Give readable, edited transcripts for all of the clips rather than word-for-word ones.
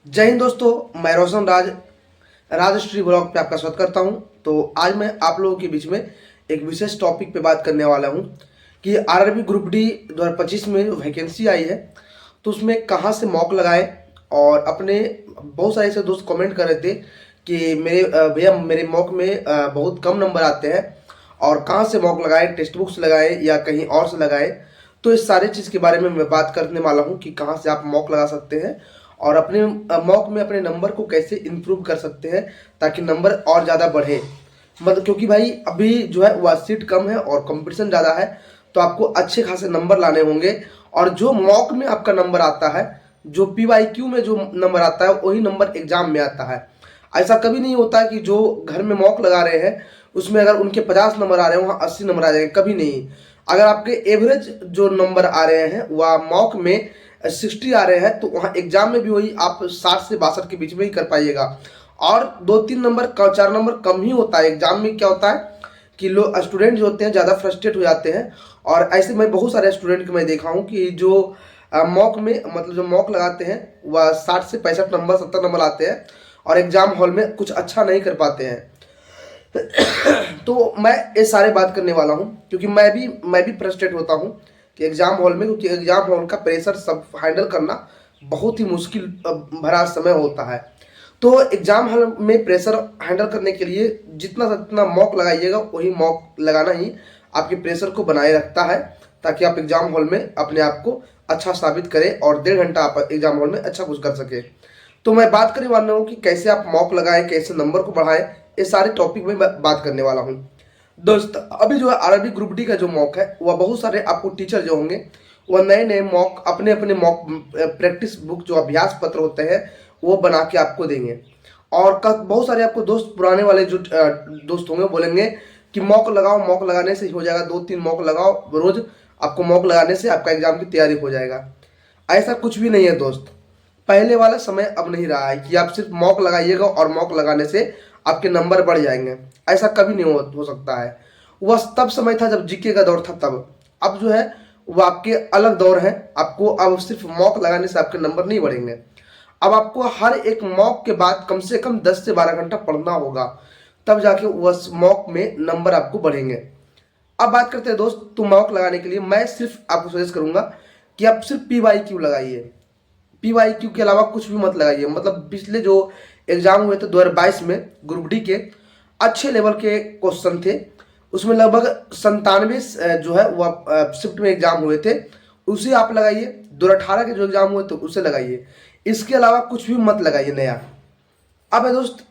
जय हिंद दोस्तों, मैं रोशन राजश्री ब्लॉग पे आपका स्वागत करता हूं। तो आज मैं आप लोगों के बीच में एक विशेष टॉपिक पे बात करने वाला हूं कि आरआरबी ग्रुप डी 2025 में वैकेंसी आई है, तो उसमें कहां से मॉक लगाएं। और अपने बहुत सारे ऐसे दोस्त कमेंट कर रहे थे कि मेरे भैया मेरे मॉक में बहुत कम नंबर आते हैं और कहां से मॉक लगाएं, टेक्स्ट बुक से लगाएं या कहीं और से लगाएं। तो इस सारे चीज़ के बारे में मैं बात करने वाला हूं कि कहां से आप मॉक लगा सकते हैं और अपने मॉक में अपने नंबर को कैसे इम्प्रूव कर सकते हैं ताकि नंबर और ज़्यादा बढ़े। मतलब क्योंकि भाई अभी जो है वह सीट कम है और कंपटीशन ज़्यादा है, तो आपको अच्छे खासे नंबर लाने होंगे। और जो मॉक में आपका नंबर आता है, जो PYQ में जो नंबर आता है, वही नंबर एग्जाम में आता है। ऐसा कभी नहीं होता कि जो घर में मॉक लगा रहे हैं उसमें अगर उनके 50 नंबर आ रहे हैं वहाँ 80 नंबर आ जाएंगे, कभी नहीं। अगर आपके एवरेज जो नंबर आ रहे हैं वह मॉक में 60 आ रहे हैं, तो वहाँ एग्जाम में भी वही आप 60 से 62 के बीच में ही कर पाइएगा। और 2-3 नंबर 4 नंबर कम ही होता है। एग्जाम में क्या होता है कि लोग स्टूडेंट जो होते हैं ज़्यादा फ्रस्ट्रेट हो जाते हैं। और ऐसे मैं बहुत सारे स्टूडेंट को मैं देखा हूँ कि जो मॉक में मतलब जो मॉक लगाते हैं वह 60 से 65 नंबर 70 नंबर आते हैं और एग्जाम हॉल में कुछ अच्छा नहीं कर पाते हैं। तो मैं ये सारे बात करने वाला हूँ क्योंकि मैं भी फ्रस्ट्रेट होता हूँ कि एग्जाम हॉल में, क्योंकि एग्जाम हॉल का प्रेशर सब हैंडल करना बहुत ही मुश्किल भरा समय होता है। तो एग्जाम हॉल में प्रेशर हैंडल करने के लिए जितना जितना मॉक लगाइएगा वही मॉक लगाना ही आपके प्रेशर को बनाए रखता है, ताकि आप एग्जाम हॉल में अपने आप को अच्छा साबित करें और 1.5 घंटा आप एग्जाम हॉल में अच्छा कुछ कर सके। तो मैं बात करने वाला हूँ कि कैसे आप मॉक लगाएं, कैसे नंबर को बढ़ाएं, ये सारे टॉपिक में बात करने वाला हूँ। दोस्त अभी जो है आरआरबी ग्रुप डी का जो मॉक है वह बहुत सारे आपको टीचर जो होंगे वह नए नए मॉक अपने अपने मॉक प्रैक्टिस बुक जो अभ्यास पत्र होते हैं वो बना के आपको देंगे। और बहुत सारे आपको दोस्त पुराने वाले जो दोस्त होंगे बोलेंगे कि मॉक लगाओ, मॉक लगाने से ही हो जाएगा, 2-3 मॉक लगाओ रोज, आपको मॉक लगाने से आपका एग्जाम की तैयारी हो जाएगा। ऐसा कुछ भी नहीं है दोस्त। पहले वाला समय अब नहीं रहा है कि आप सिर्फ मॉक लगाइएगा और मॉक लगाने से आपके नंबर बढ़ जाएंगे। ऐसा कभी नहीं हो सकता है। वह तब समय था जब जीके का दौर था तब। अब जो है वो आपके अलग दौर है। आपको अब सिर्फ मॉक लगाने से आपके नंबर नहीं बढ़ेंगे। अब आपको हर एक मॉक के बाद कम से कम 10 से 12 घंटा पढ़ना होगा, तब जाके वह मॉक में नंबर आपको बढ़ेंगे। अब बात करते हैं दोस्त, तो मॉक लगाने के लिए मैं सिर्फ आपको सजेस्ट करूंगा कि आप सिर्फ PYQ लगाइए। PYQ के अलावा कुछ भी मत लगाइए। मतलब पिछले जो एग्जाम हुए थे 2022 में ग्रुप डी के, अच्छे लेवल के क्वेश्चन थे। उसमें लगभग 97 जो है वह शिफ्ट में एग्जाम हुए थे, उसे आप लगाइए। 2018 के जो एग्जाम हुए थे उसे लगाइए। इसके अलावा कुछ भी मत लगाइए नया। अब है दोस्त,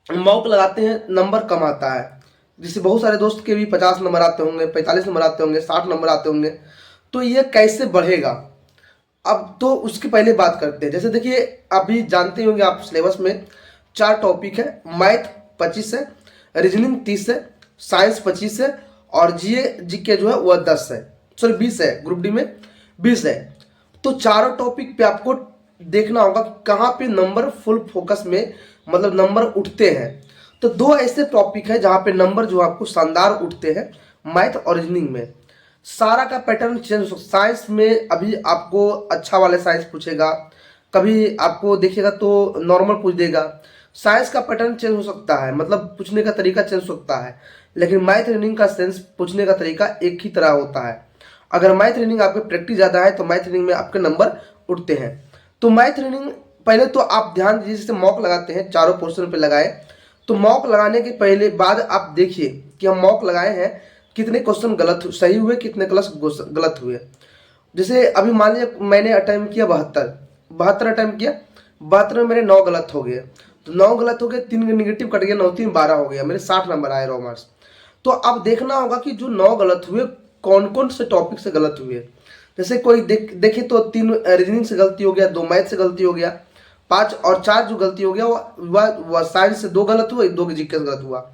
मॉक लगाते हैं नंबर कम आता है, जिससे बहुत सारे दोस्त के भी 50 नंबर आते होंगे, 45 नंबर आते होंगे, 60 नंबर आते होंगे। तो ये कैसे बढ़ेगा? अब तो उसकी पहले बात करते हैं। जैसे देखिए, अभी जानते होंगे आप सिलेबस में 4 टॉपिक है। मैथ 25 है, रीजनिंग 30 है, साइंस 25 है और जीके जो है वह 10 है, सॉरी 20 है। ग्रुप डी में 20 है। तो चारों टॉपिक पे आपको देखना होगा कि कहाँ पे नंबर फुल फोकस में मतलब नंबर उठते हैं। तो 2 ऐसे टॉपिक है जहाँ पे नंबर जो आपको शानदार उठते हैं, मैथ और रीजनिंग में। सारा का पैटर्न चेंज हो। साइंस में अभी आपको अच्छा वाले साइंस पूछेगा, कभी आपको देखिएगा तो नॉर्मल पूछ देगा। साइंस का पैटर्न चेंज हो सकता है, मतलब पूछने का तरीका चेंज हो सकता है। लेकिन मैथ रीडिंग का सेंस पूछने का तरीका एक ही तरह होता है। अगर मैथ रीडिंग आपके प्रैक्टिस ज़्यादा है तो मैथ रीडिंग में आपके नंबर उठते हैं। तो मैथ रीडिंग पहले तो आप ध्यान दीजिए, जैसे मॉक लगाते हैं चारों पोर्शन पे लगाए, तो मॉक लगाने के पहले बाद आप देखिए कि हम मॉक लगाए हैं कितने क्वेश्चन सही हुए, कितने गलत हुए। जैसे अभी मान लिया मैंने अटेम्प्ट किया 72 अटेम्प्ट किया, 72 में मेरे 9 गलत हो गए। तो 9 गलत हो गए, 3 निगेटिव कट गया, 9 3 12 हो गया, मेरे 60 नंबर आए रॉ मार्क्स। तो अब देखना होगा कि जो 9 गलत हुए कौन कौन से टॉपिक से गलत हुए। जैसे कोई देखे तो 3 रीजनिंग से गलती हो गया, 2 मैथ से गलती हो गया, 5 और 4 जो गलती हो गया वह साइंस से 2 गलत हुआ, 2 जीके से गलत हुआ।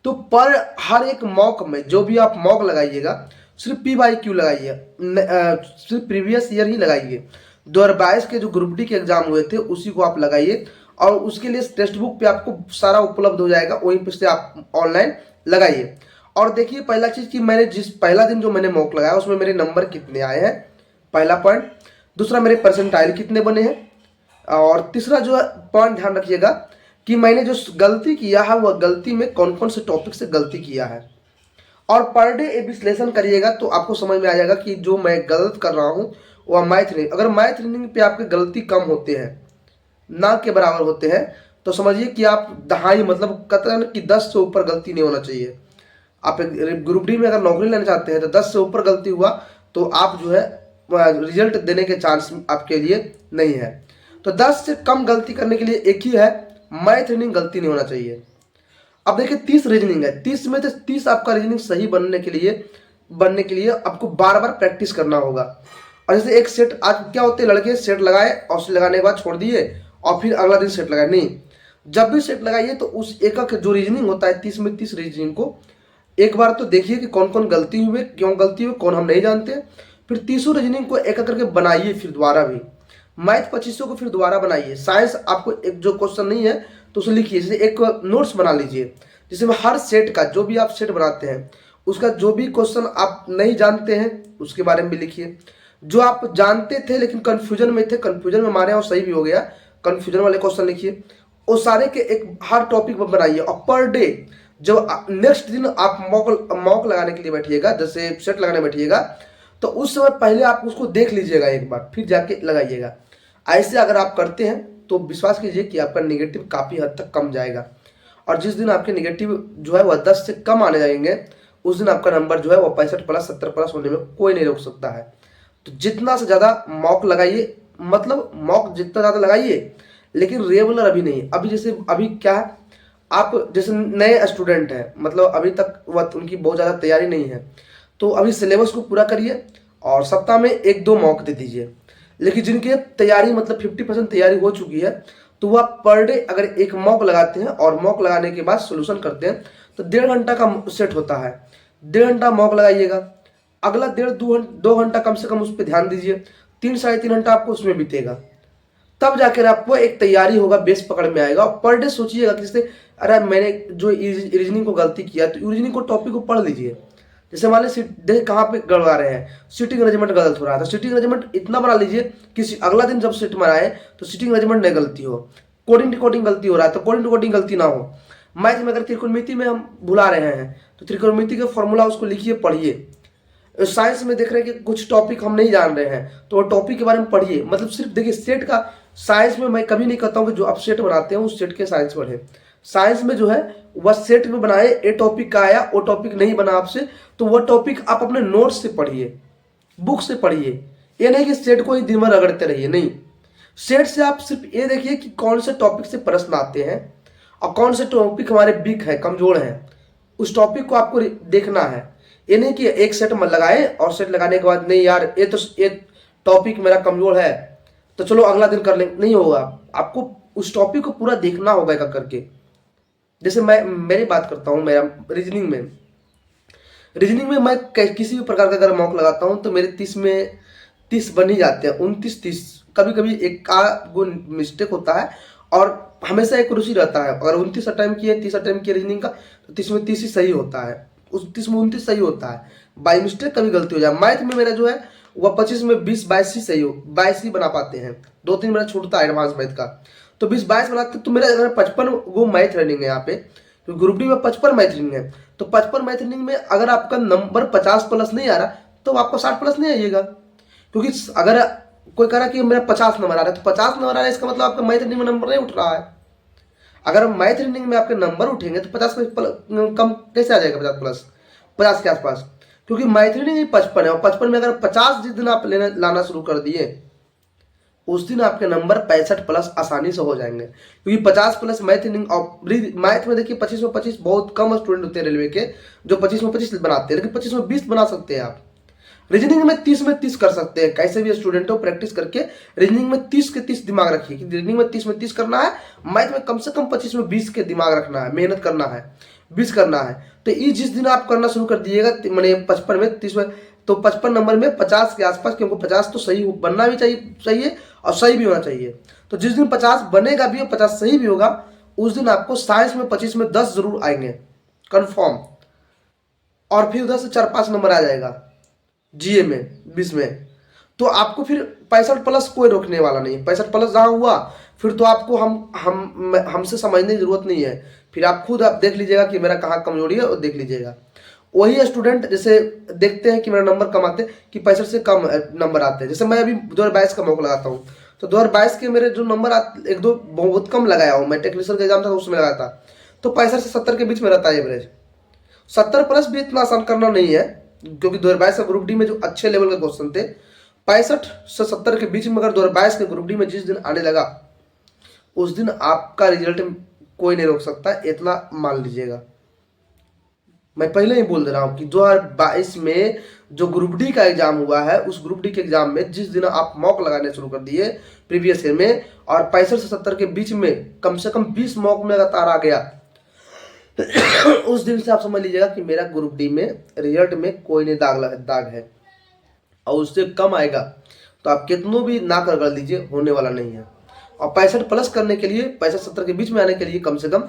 तो पर हर एक मॉक में जो भी आप मॉक लगाइएगा सिर्फ PYQ लगाइए, सिर्फ प्रीवियस ईयर ही लगाइए। 2022 के जो ग्रुप डी के एग्जाम हुए थे उसी को आप लगाइए और उसके लिए टेक्स्ट बुक पे आपको सारा उपलब्ध हो जाएगा, वहीं पे से आप ऑनलाइन लगाइए। और देखिए पहला चीज़ कि मैंने जिस पहला दिन जो मैंने मॉक लगाया उसमें मेरे नंबर कितने आए हैं, पहला पॉइंट। दूसरा, मेरे परसेंटाइल कितने बने हैं, और तीसरा जो है पॉइंट ध्यान रखिएगा कि मैंने जो गलती किया है वह गलती में कौन कौन से टॉपिक से गलती किया है, और पर डे एक विश्लेषण करिएगा तो आपको समझ में आ जाएगा कि जो मैं गलत कर रहा हूँ वह मैथ रीजनिंग, अगर मैथ रीजनिंग पे आपके गलती कम होते हैं ना के बराबर होते हैं तो समझिए कि आप दहाई मतलब कतन कि 10 से ऊपर गलती नहीं होना चाहिए। आप एक ग्रुप डी में अगर नौकरी लेना चाहते हैं तो 10 से ऊपर गलती हुआ तो आप जो है रिजल्ट देने के चांस आपके लिए नहीं है। तो 10 से कम गलती करने के लिए एक ही है, मैथ रीजनिंग गलती नहीं होना चाहिए। अब देखिए 30 रीजनिंग है, 30 में से 30 आपका रीजनिंग सही बनने के लिए आपको बार बार प्रैक्टिस करना होगा। और जैसे एक सेट, आज क्या होते हैं लड़के सेट लगाए और सेट लगाने के बाद छोड़ दिए और फिर अगला दिन सेट लगाए, नहीं, जब भी सेट लगाइए तो उस एक जो रीजनिंग होता है 30 में 30 रीजनिंग को एक बार तो देखिए कि कौन कौन गलती हुए, क्यों गलती हुई, कौन हम नहीं जानते। फिर 30 रीजनिंग को एक करके बनाइए, फिर दोबारा भी मैथ 25 को फिर दोबारा बनाइए। साइंस आपको एक जो क्वेश्चन नहीं है तो उसे लिखिए, जैसे एक नोट्स बना लीजिए जिसमें हर सेट का जो भी आप सेट बनाते हैं उसका जो भी क्वेश्चन आप नहीं जानते हैं उसके बारे में भी लिखिए, जो आप जानते थे लेकिन कंफ्यूजन में थे, कंफ्यूजन में मारे और सही भी हो गया, कंफ्यूजन वाले क्वेश्चन लिखिए, वो सारे के एक हर टॉपिक पर बनाइए। और पर डे जब नेक्स्ट दिन आप मॉक लगाने के लिए बैठिएगा, जैसे सेट लगाने बैठिएगा तो उस समय पहले आप उसको देख लीजिएगा एक बार, फिर जाके लगाइएगा। ऐसे अगर आप करते हैं तो विश्वास कीजिए कि आपका नेगेटिव काफ़ी हद तक कम जाएगा, और जिस दिन आपके नेगेटिव जो है वह 10 से कम आने जाएंगे उस दिन आपका नंबर जो है वह 65 प्लस 70 प्लस होने में कोई नहीं रोक सकता है। तो जितना से ज़्यादा मॉक लगाइए, मतलब मॉक जितना ज़्यादा लगाइए लेकिन रेगुलर अभी नहीं। अभी जैसे अभी क्या है, आप जैसे नए स्टूडेंट हैं, मतलब अभी तक वह उनकी बहुत ज़्यादा तैयारी नहीं है, तो अभी सिलेबस को पूरा करिए और सप्ताह में 1-2 मॉक दे दीजिए। लेकिन जिनकी तैयारी मतलब 50% तैयारी हो चुकी है तो वह पर डे अगर एक मॉक लगाते हैं और मॉक लगाने के बाद सोल्यूशन करते हैं तो 1.5 घंटा का सेट होता है, 1.5 घंटा मॉक लगाइएगा, अगला 1.5-2 घंटा कम से कम उस पर ध्यान दीजिए, 3-3.5 घंटा आपको उसमें बीतेगा, तब जाकर आपको एक तैयारी होगा, बेस पकड़ में आएगा। और पर डे सोचिएगा कि जैसे अरे मैंने जो रीजनिंग को गलती किया तो रीजनिंग को टॉपिक को पढ़ लीजिए। जैसे मान लीजिए देख कहाँ पे गड़बड़ा रहे हैं, सीटिंग अरेंजमेंट गलत हो रहा है तो सीटिंग अरेंजमेंट इतना बना लीजिए कि अगला दिन जब सीट बनाए तो सीटिंग अरेंजमेंट नहीं गलती हो, कोडिंग डिकोडिंग गलती हो रहा है तो कोडिंग डिकोडिंग गलती ना हो। मैथ में अगर त्रिकोणमिति में हम भुला रहे हैं तो त्रिकोणमिति का फॉर्मूला उसको लिखिए, पढ़िए। साइंस में देख रहे हैं कि कुछ टॉपिक हम नहीं जान रहे हैं तो वो टॉपिक के बारे में पढ़िए। मतलब सिर्फ देखिए सेट का, साइंस में मैं कभी नहीं कहता हूँ कि जो आप सेट बनाते हैं उस सेट के साइंस पढ़े, साइंस में जो है वह सेट में बनाए, ए टॉपिक का आया वो टॉपिक नहीं बना आपसे तो वह टॉपिक आप अपने नोट्स से पढ़िए, बुक से पढ़िए। ये नहीं कि सेट को ही दिन भर रगड़ते रहिए, नहीं, सेट से आप सिर्फ ये देखिए कि कौन से टॉपिक से प्रश्न आते हैं और कौन से टॉपिक हमारे वीक है, कमजोर है, उस टॉपिक को आपको देखना है। ये नहीं कि एक सेट में लगाए और सेट लगाने के बाद नहीं यार ये टॉपिक मेरा कमजोर है तो चलो अगला दिन कर लेंगे, नहीं होगा। आपको उस टॉपिक को पूरा देखना होगा एक करके। जैसे मैं मेरी बात करता हूँ, मेरा रीजनिंग में मैं किसी भी प्रकार का अगर मॉक लगाता हूँ तो मेरे 30 में 30 बन ही जाते हैं, 29-30, कभी कभी एक का वो मिस्टेक होता है और हमेशा एक रुचि रहता है। अगर 29 अटैम्प्ट किए 30 अटैम्प्ट किए रीजनिंग का तो 30 में 30 ही सही होता है, उस 30 में 29 सही होता है, बाई मिस्टेक कभी गलती हो जाए। मैथ में मेरा जो है वह 25 में 20-22 ही सही हो, 22 ही बना पाते हैं, 2-3 मेरा छूटता है एडवांस मैथ का, तो 20-22 बनाते तो मेरा अगर 55 वो मैथ रनिंग है यहाँ पे, तो ग्रुप डी में 55 मैथ रनिंग है, तो 55 मैथ रनिंग में अगर आपका नंबर 50 प्लस नहीं आ रहा तो आपको 60 प्लस नहीं आइएगा। क्योंकि अगर कोई कह रहा है कि मेरा 50 नंबर आ रहा है तो 50 नंबर आ रहा है इसका मतलब आपका मैथ रनिंग में नंबर नहीं उठ रहा है। अगर मैथ रनिंग में आपके नंबर उठेंगे तो 50 कम कैसे आ जाएगा, 50 प्लस, 50 के आसपास, क्योंकि मैथ रनिंग 55 है और 55 में अगर 50 जिस दिन आप लाना शुरू कर दिए उस दिन आपके नंबर 65 प्लस आसानी से हो जाएंगे। क्योंकि 50 प्लस मैथ और मैथ में देखिए 25 में 25 बहुत कम स्टूडेंट होते हैं रेलवे के जो 25 में 25 बनाते हैं, लेकिन 25 में 20 बना सकते हैं आप। रीजनिंग में 30 में 30 कर सकते हैं, कैसे भी स्टूडेंट हो प्रैक्टिस करके रीजनिंग में 30 के 30 दिमाग रखिए कि रीजनिंग में 30 में 30 करना है, मैथ में कम से कम 25 में 20 के दिमाग रखना है, मेहनत करना है, 20 करना है। तो ये जिस दिन आप करना शुरू कर दिएगा मैंने 55 में 30 में, तो 55 नंबर में 50 के आसपास, क्योंकि 50 तो सही बनना भी चाहिए और सही भी होना चाहिए। तो जिस दिन 50 बनेगा भी और 50 सही भी होगा उस दिन आपको साइंस में 25 में 10 जरूर आएंगे कंफर्म, और फिर उधर से 4-5 नंबर आ जाएगा जीए में 20 में, तो आपको फिर 65 प्लस कोई रोकने वाला नहीं। 65 प्लस जहाँ हुआ फिर तो आपको हमसे समझने की ज़रूरत नहीं है। फिर आप खुद आप देख लीजिएगा कि मेरा कहाँ कमजोरी है और देख लीजिएगा। वही स्टूडेंट जैसे देखते हैं कि मेरा नंबर कम आते कि 65 से कम नंबर आते हैं। जैसे मैं अभी 2022 का मौका लगाता हूँ, तो 2022 के मेरे जो नंबर एक दो बहुत कम लगाया हूँ। मैं टेक्नीशियन का एग्जाम था उसमें लगाया था, तो 65 से 70 के बीच में रहता है एवरेज। 70 प्लस भी इतना आसान करना नहीं है, क्योंकि 2022 का ग्रुप डी में जो अच्छे लेवल के क्वेश्चन थे 65 से 70 के बीच में, अगर 2022 के ग्रुप डी में जिस दिन आने लगा उस दिन आपका रिजल्ट कोई नहीं रोक सकता, इतना मान लीजिएगा। मैं पहले ही बोल दे रहा हूं कि 2022 में जो ग्रुप डी का एग्जाम हुआ है, उस ग्रुप डी के एग्जाम में जिस दिन आप मॉक लगाने शुरू कर दिए प्रीवियस ईयर में, और 65 से 70 के बीच में कम से कम 20 मॉक में लगातार आ गया उस दिन से आप समझ लीजिएगा कि मेरा ग्रुप डी में रिजल्ट में कोई नहीं दाग है। और उससे कम आएगा तो आप कितनों भी ना कर लीजिए, होने वाला नहीं है। और 65 प्लस करने के लिए, 65-70 के बीच में आने के लिए कम से कम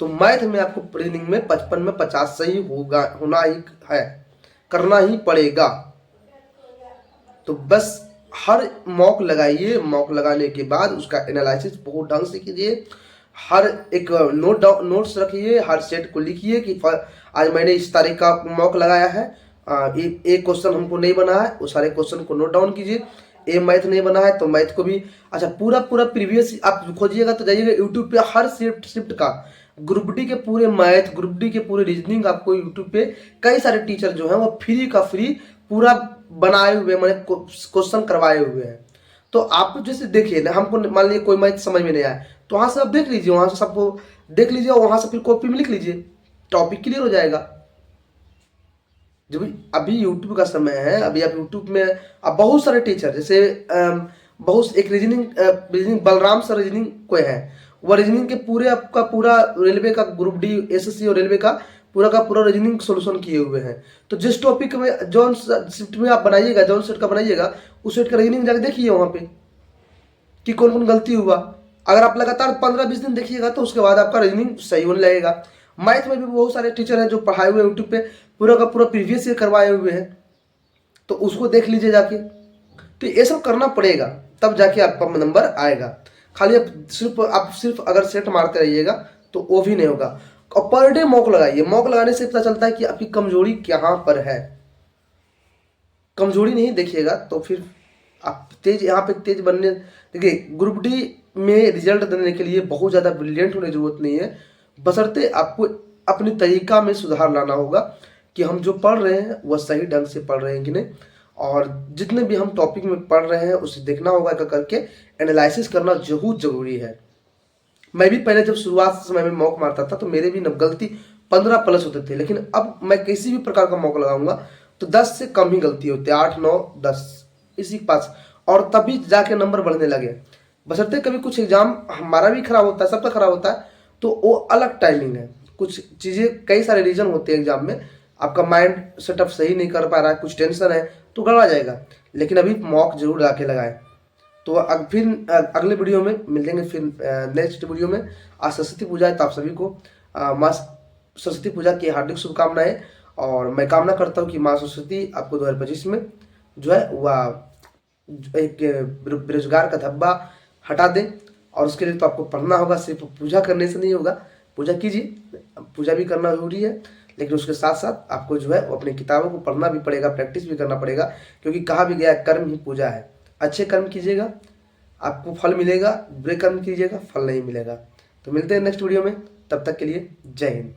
तो मैथ में आपको रीजनिंग में 55 में 50 सही होना ही है, करना ही पड़ेगा। तो बस हर मॉक लगाइए, मॉक लगाने के बाद उसका एनालिसिस बहुत ढंग से कीजिए, हर एक नोट्स रखिए, हर सेट को लिखिए कि आज मैंने इस तारीख का मॉक लगाया है, एक क्वेश्चन हमको नहीं बना है, उस सारे क्वेश्चन को नोट डाउन कीजिए। ए मैथ नहीं बना है तो मैथ को भी, अच्छा पूरा प्रीवियस आप खोजिएगा तो जाइएगा यूट्यूब पे, हर शिफ्ट का ग्रुप डी के पूरे मैथ, ग्रुप डी के पूरे रीजनिंग आपको यूट्यूब पे कई सारे टीचर जो हैं वो फ्री का फ्री पूरा बनाए हुए, मैंने क्वेश्चन करवाए हुए हैं। तो आप जैसे देखिए ना, हमको मान लीजिए कोई मैथ समझ में नहीं आया तो वहां से आप देख लीजिए, वहां से सबको देख लीजिए और वहां से फिर कॉपी में लिख लीजिए, टॉपिक क्लियर हो जाएगा। जब अभी यूट्यूब का समय है, अभी आप यूट्यूब में अब बहुत सारे टीचर, जैसे बहुत एक रीजनिंग बलराम सर रीजनिंग कोई है, वो रीजनिंग के पूरे आपका पूरा रेलवे का ग्रुप डी एसएससी और रेलवे का पूरा रीजनिंग सोल्यूशन किए हुए हैं। तो जिस टॉपिक में जौन शिफ्ट में आप बनाइएगा, जौन सेट का बनाइएगा, उस सेट का रीजनिंग जाकर देखिए वहां पे कि कौन कौन गलती हुआ। अगर आप लगातार 15-20 दिन देखिएगा तो उसके बाद आपका रीजनिंग सही होने लगेगा। मैथ में भी बहुत सारे टीचर हैं जो पढ़ाए हुए यूट्यूब पे पूरा का पूरा प्रीवियस ईयर करवाए हुए हैं, तो उसको देख लीजिए जाके। तो ये सब करना पड़ेगा तब जाके आपका नंबर आएगा। खाली आप सिर्फ अगर सेट मारते रहिएगा तो वो भी नहीं होगा। और पर डे मॉक लगाइए, मॉक लगाने से पता चलता है कि आपकी कमजोरी कहाँ पर है। कमजोरी नहीं देखिएगा तो फिर आप यहाँ पे तेज बनने, देखिए ग्रुप डी में रिजल्ट देने के लिए बहुत ज़्यादा ब्रिलियंट होने की जरूरत नहीं है, बशर्ते आपको अपने तरीका में सुधार लाना होगा कि हम जो पढ़ रहे हैं वह सही ढंग से पढ़ रहे हैं कि नहीं, और जितने भी हम टॉपिक में पढ़ रहे हैं उसे देखना होगा करके एनालिसिस करना बहुत जरूरी है। मैं भी पहले जब शुरुआत समय में मॉक मारता था तो मेरे भी गलती 15 प्लस होते थे, लेकिन अब मैं किसी भी प्रकार का मॉक लगाऊंगा तो 10 से कम ही गलती होती है, 8, 9, 10 इसी के पास, और तभी जाके नंबर बढ़ने लगे। बशर्ते कभी कुछ एग्जाम हमारा भी खराब होता है, सबका खराब होता है, तो वो अलग टाइमिंग है। कुछ चीज़ें, कई सारे रीजन होते हैं एग्जाम में, आपका माइंड सेटअप सही नहीं कर पा रहा है, कुछ टेंशन है तो गड़बड़ा जाएगा, लेकिन अभी मॉक जरूर जाके लगाएं। तो फिर अगले वीडियो में मिलेंगे, फिर नेक्स्ट वीडियो में। आज सरस्वती पूजा है तो आप सभी को माँ सरस्वती पूजा की हार्दिक शुभकामनाएं, और मैं कामना करता हूँ कि माँ सरस्वती आपको 2025 में जो है वह एक बेरोजगार का धब्बा हटा दें। और उसके लिए तो आपको पढ़ना होगा, सिर्फ पूजा करने से नहीं होगा। पूजा कीजिए, पूजा भी करना जरूरी है, लेकिन उसके साथ साथ आपको जो है वो अपनी किताबों को पढ़ना भी पड़ेगा, प्रैक्टिस भी करना पड़ेगा, क्योंकि कहा भी गया कर्म ही पूजा है। अच्छे कर्म कीजिएगा आपको फल मिलेगा, बुरे कर्म कीजिएगा फल नहीं मिलेगा। तो मिलते हैं नेक्स्ट वीडियो में, तब तक के लिए जय हिंद।